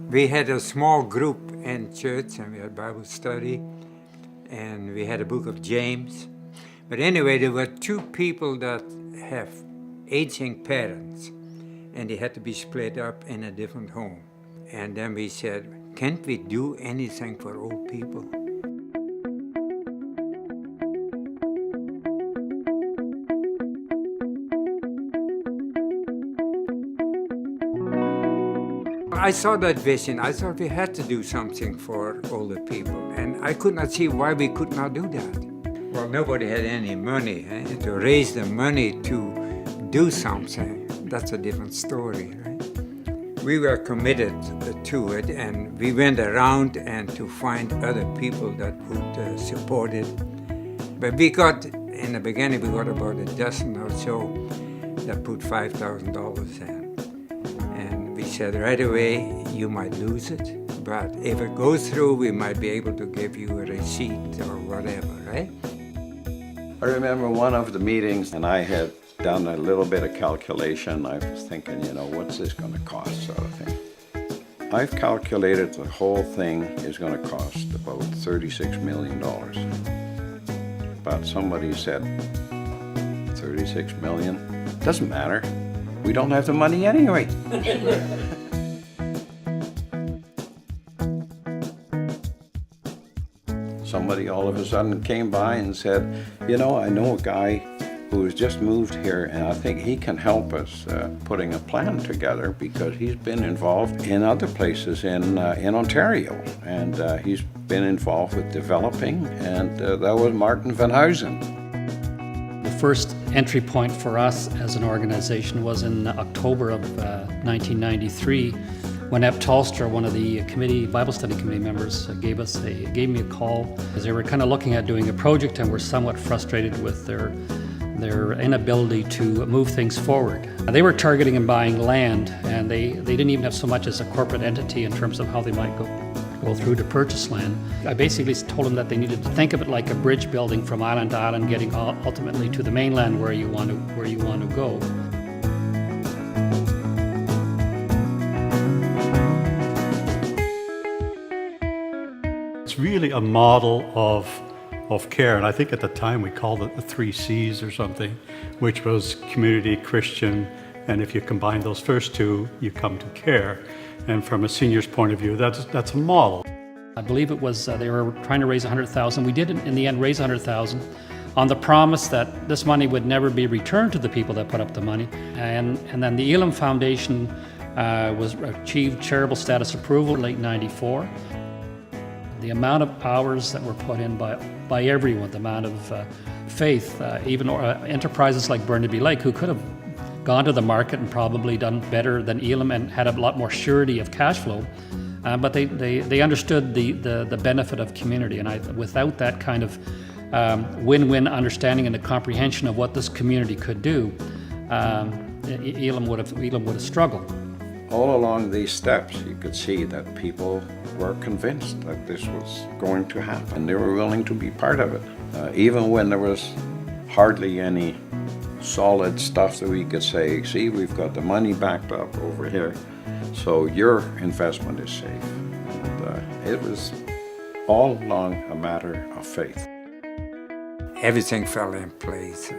We had a small group in church, and we had Bible study, and we had a book of James. But anyway, there were two people that have aging parents, and they had to be split up in a different home. And then we said, can't we do anything for old people? I saw that vision. I thought we had to do something for older people, and I could not see why we could not do that. Well, nobody had any money, to raise the money to do something. That's a different story, right? We were committed to it, and we went around and to find other people that would support it. But we got, in the beginning, we got about a dozen or so that put $5,000 in. And we said right away, you might lose it, but if it goes through, we might be able to give you a receipt or whatever, right? I remember one of the meetings, and I had done a little bit of calculation. I was thinking, what's this going to cost, sort of thing. I've calculated the whole thing is going to cost about $36 million. But somebody said, 36 million? Doesn't matter. We don't have the money anyway. Somebody all of a sudden came by and said, I know a guy who has just moved here, and I think he can help us putting a plan together, because he's been involved in other places in Ontario, and he's been involved with developing, and that was Martin Van Huysen. The first entry point for us as an organization was in October of 1993, when Eb Tolster, one of the Bible study committee members, gave me a call, as they were kind of looking at doing a project and were somewhat frustrated with their inability to move things forward. They were targeting and buying land, and they didn't even have so much as a corporate entity in terms of how they might go through to purchase land. I basically told them that they needed to think of it like a bridge building from island to island, getting ultimately to the mainland where you want to go. It's really a model of care, and I think at the time we called it the 3 C's or something, which was community, Christian, and if you combine those first two, you come to care. And from a senior's point of view, that's a model. I believe it was they were trying to raise $100,000. We did in the end raise $100,000 on the promise that this money would never be returned to the people that put up the money. And then the Elim Foundation achieved charitable status approval in late '94. The amount of hours that were put in by everyone, the amount of faith, even enterprises like Burnaby Lake, who could have gone to the market and probably done better than Elim and had a lot more surety of cash flow, but they understood the benefit of community, and without that kind of win-win understanding and the comprehension of what this community could do, Elim would have struggled. All along these steps, you could see that people were convinced that this was going to happen. They were willing to be part of it, even when there was hardly any solid stuff that we could say, see, we've got the money backed up over here, so your investment is safe. And it was all along a matter of faith. Everything fell in place.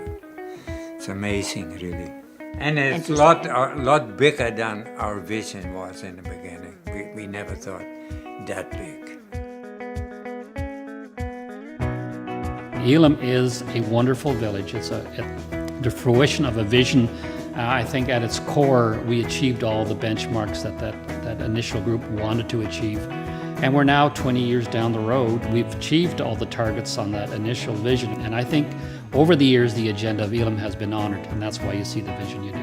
It's amazing, really. And it's a lot bigger than our vision was in the beginning. We never thought that big. Elim is a wonderful village. It's the fruition of a vision. I think at its core, we achieved all the benchmarks that initial group wanted to achieve. And we're now 20 years down the road. We've achieved all the targets on that initial vision. And I think over the years, the agenda of Elim has been honored, and that's why you see the vision you do.